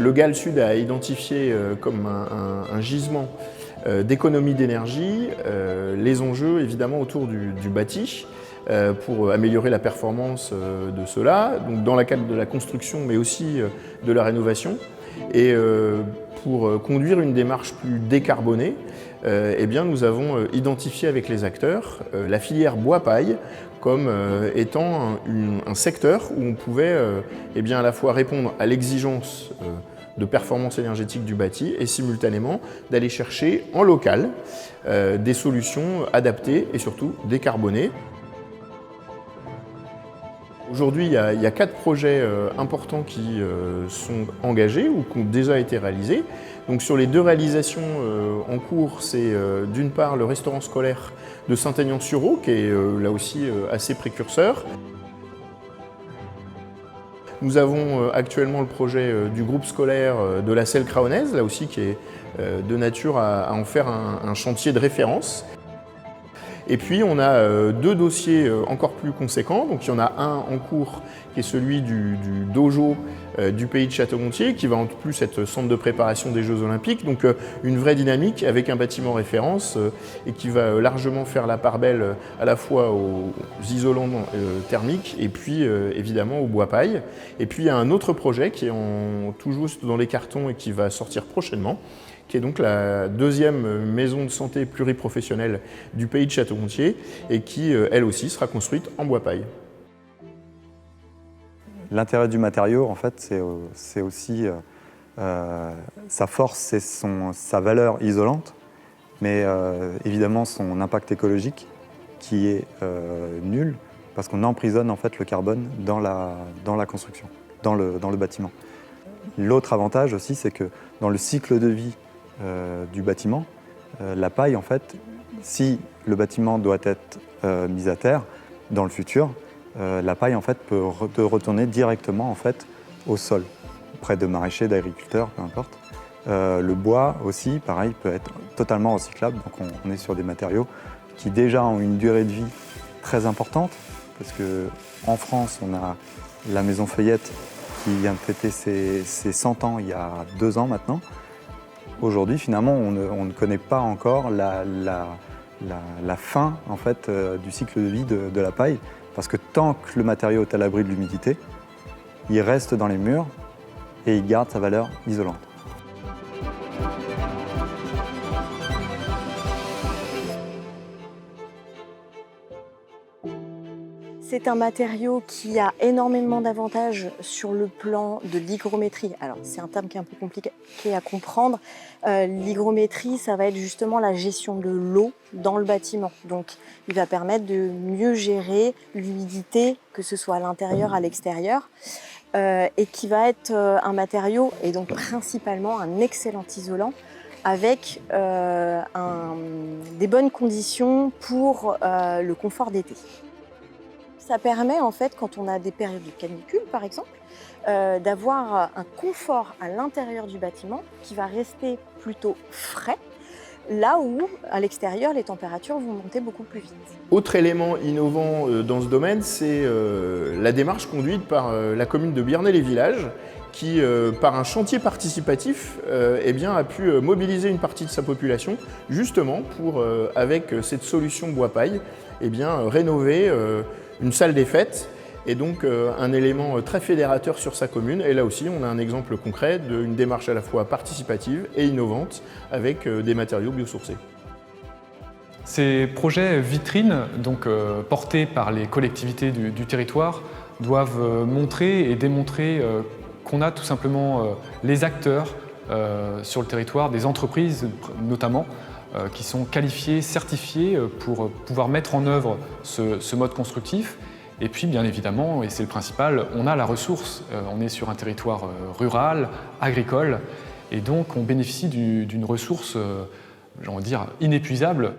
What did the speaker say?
le GAL Sud a identifié comme un gisement d'économie d'énergie les enjeux évidemment autour du bâti pour améliorer la performance de cela, donc dans le cadre de la construction mais aussi de la rénovation. Et pour conduire une démarche plus décarbonée, eh bien, nous avons identifié avec les acteurs la filière bois-paille comme étant un secteur où on pouvait eh bien, à la fois répondre à l'exigence de performance énergétique du bâti et simultanément d'aller chercher en local des solutions adaptées et surtout décarbonées. Aujourd'hui, il y a 4 projets importants qui sont engagés ou qui ont déjà été réalisés. Donc, sur les 2 réalisations en cours, c'est d'une part le restaurant scolaire de Saint-Aignan-sur-Eau, qui est là aussi assez précurseur. Nous avons actuellement le projet du groupe scolaire de la Selle Craonnaise, là aussi qui est de nature à en faire un chantier de référence. Et puis on a 2 dossiers encore plus conséquents. Donc il y en a un en cours qui est celui du dojo du pays de Château-Gontier, qui va en plus être centre de préparation des Jeux Olympiques. Donc une vraie dynamique avec un bâtiment référence et qui va largement faire la part belle à la fois aux isolants thermiques et puis évidemment au bois paille. Et puis il y a un autre projet qui est tout juste dans les cartons et qui va sortir prochainement, qui est donc la 2e maison de santé pluriprofessionnelle du pays de Château-Gontier et qui, elle aussi, sera construite en bois paille. L'intérêt du matériau, en fait, c'est aussi sa force, c'est sa valeur isolante, mais évidemment son impact écologique qui est nul, parce qu'on emprisonne en fait le carbone dans la construction, dans le bâtiment. L'autre avantage aussi, c'est que dans le cycle de vie du bâtiment, la paille, en fait, si le bâtiment doit être mis à terre dans le futur, la paille en fait peut retourner directement en fait au sol, près de maraîchers, d'agriculteurs, peu importe. Le bois aussi, pareil, peut être totalement recyclable. Donc on est sur des matériaux qui déjà ont une durée de vie très importante, parce que en France, on a la maison Feuillette qui vient de fêter ses 100 ans il y a 2 ans maintenant. Aujourd'hui, finalement, on ne connaît pas encore la fin en fait, du cycle de vie de la paille, parce que tant que le matériau est à l'abri de l'humidité, il reste dans les murs et il garde sa valeur isolante. C'est un matériau qui a énormément d'avantages sur le plan de l'hygrométrie. Alors, c'est un terme qui est un peu compliqué à comprendre. L'hygrométrie, ça va être justement la gestion de l'eau dans le bâtiment. Donc, il va permettre de mieux gérer l'humidité, que ce soit à l'intérieur, à l'extérieur, et qui va être un matériau, et donc principalement un excellent isolant, avec des bonnes conditions pour le confort d'été. Ça permet en fait, quand on a des périodes de canicule par exemple, d'avoir un confort à l'intérieur du bâtiment qui va rester plutôt frais, là où à l'extérieur les températures vont monter beaucoup plus vite. Autre élément innovant dans ce domaine, c'est la démarche conduite par la commune de Biernay-les-Villages, qui, par un chantier participatif, eh bien, a pu mobiliser une partie de sa population, justement pour, avec cette solution bois-paille, eh bien, rénover une salle des fêtes, et donc un élément très fédérateur sur sa commune. Et là aussi, on a un exemple concret d'une démarche à la fois participative et innovante, avec des matériaux biosourcés. Ces projets vitrines, donc portés par les collectivités du territoire, doivent montrer et démontrer qu'on a tout simplement les acteurs sur le territoire, des entreprises notamment, qui sont qualifiés, certifiés pour pouvoir mettre en œuvre ce mode constructif. Et puis bien évidemment, et c'est le principal, on a la ressource. On est sur un territoire rural, agricole, et donc on bénéficie d'une ressource, j'ai envie de dire, inépuisable.